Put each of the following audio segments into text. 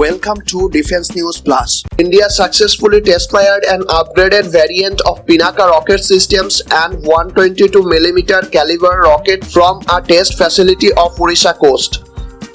Welcome to Defense News Plus. India successfully test-fired an upgraded variant of Pinaka rocket systems and 122mm caliber rocket from a test facility off Odisha coast.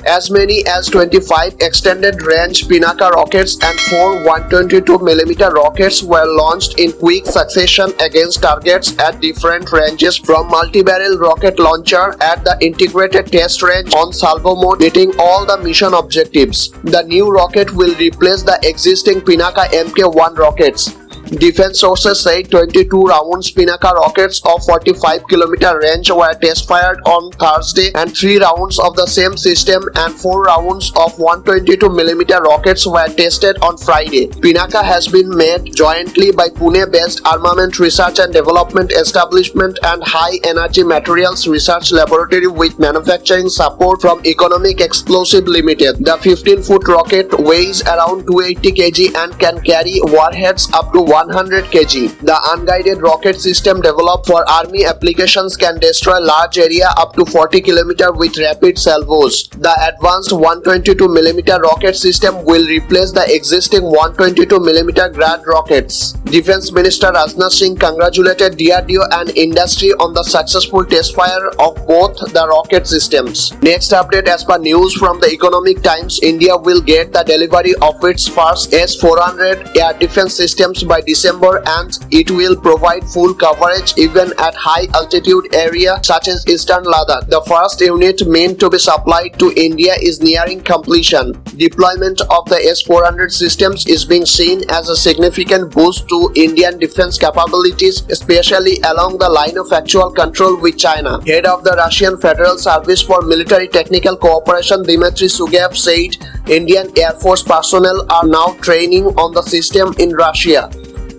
As many as 25 extended-range Pinaka rockets and 4 122mm rockets were launched in quick succession against targets at different ranges from multi-barrel rocket launcher at the integrated test range on salvo mode, meeting all the mission objectives. The new rocket will replace the existing Pinaka Mk-1 rockets. Defense sources say 22 rounds Pinaka rockets of 45km range were test-fired on Thursday and 3 rounds of the same system and 4 rounds of 122mm rockets were tested on Friday. Pinaka has been made jointly by Pune-based Armament Research and Development Establishment and High Energy Materials Research Laboratory with manufacturing support from Economic Explosive Limited. The 15-foot rocket weighs around 280 kg and can carry warheads up to 100 kg. The unguided rocket system developed for army applications can destroy large area up to 40 km with rapid salvos. The advanced 122mm rocket system will replace the existing 122mm Grad rockets. Defense Minister Rajnath Singh congratulated DRDO and industry on the successful test fire of both the rocket systems. Next update, as per news from the Economic Times, India will get the delivery of its first S-400 air defense systems by December, and it will provide full coverage even at high altitude area such as eastern Ladakh. The first unit meant to be supplied to India is nearing completion. Deployment of the S-400 systems is being seen as a significant boost to Indian defense capabilities, especially along the line of actual control with China. Head of the Russian Federal Service for Military Technical Cooperation, Dmitry Sugaev, said Indian Air Force personnel are now training on the system in Russia.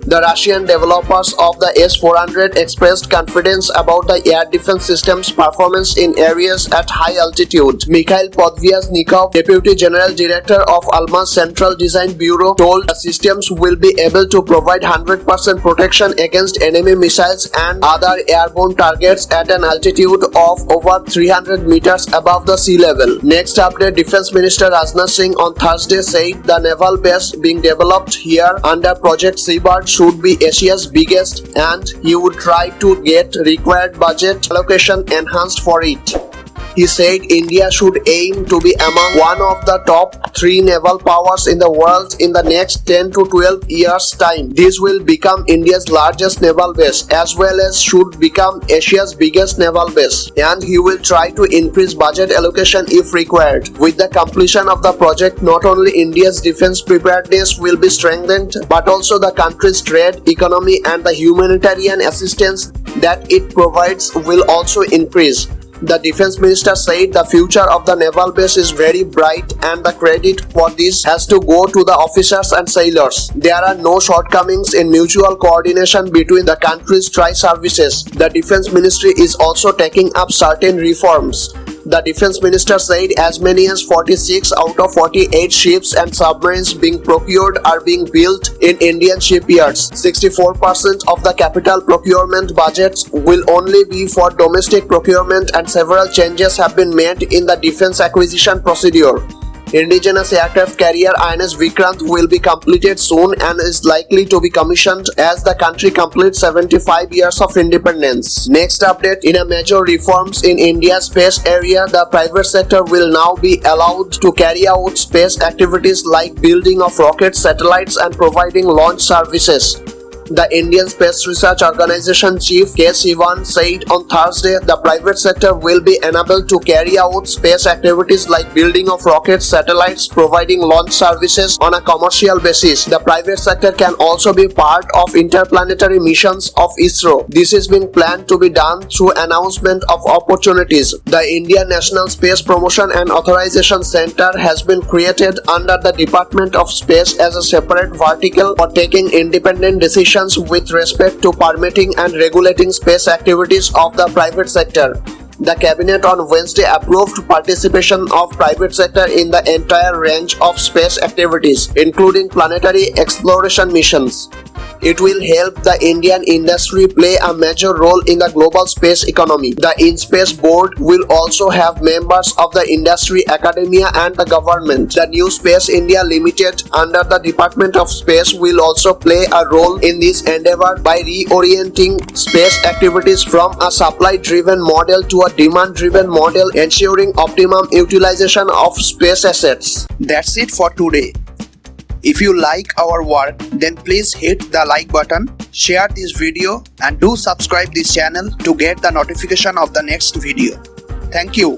The Russian developers of the S-400 expressed confidence about the air defense system's performance in areas at high altitude. Mikhail Podvyaznikov, Deputy General Director of Almaz Central Design Bureau, told the systems will be able to provide 100% protection against enemy missiles and other airborne targets at an altitude of over 300 meters above the sea level. Next update, Defense Minister Rajnath Singh on Thursday said the naval base being developed here under Project Seabird should be Asia's biggest, and he would try to get required budget allocation enhanced for it. He said India should aim to be among one of the top 3 naval powers in the world in the next 10 to 12 years' time. This will become India's largest naval base as well as should become Asia's biggest naval base, and he will try to increase budget allocation if required. With the completion of the project, not only India's defense preparedness will be strengthened, but also the country's trade, economy and the humanitarian assistance that it provides will also increase. The defense minister said the future of the naval base is very bright and the credit for this has to go to the officers and sailors. There are no shortcomings in mutual coordination between the country's tri-services. The defense ministry is also taking up certain reforms. The defense minister said as many as 46 out of 48 ships and submarines being procured are being built in Indian shipyards. 64% of the capital procurement budgets will only be for domestic procurement, and several changes have been made in the defense acquisition procedure. Indigenous aircraft carrier INS Vikrant will be completed soon and is likely to be commissioned as the country completes 75 years of independence. Next update, in a major reforms in India's space area, the private sector will now be allowed to carry out space activities like building of rockets, satellites and providing launch services. The Indian Space Research Organization Chief K. Sivan said on Thursday the private sector will be enabled to carry out space activities like building of rockets, satellites, providing launch services on a commercial basis. The private sector can also be part of interplanetary missions of ISRO. This is being planned to be done through announcement of opportunities. The Indian National Space Promotion and Authorization Center has been created under the Department of Space as a separate vertical for taking independent decisions with respect to permitting and regulating space activities of the private sector. The cabinet on Wednesday approved participation of private sector in the entire range of space activities, including planetary exploration missions. It will help the Indian industry play a major role in the global space economy. The In-Space Board will also have members of the industry, academia and the government. The new Space India Limited under the Department of Space will also play a role in this endeavor by reorienting space activities from a supply-driven model to a demand-driven model, ensuring optimum utilization of space assets. That's it for today. If you like our work, then please hit the like button, share this video and do subscribe this channel to get the notification of the next video. Thank you.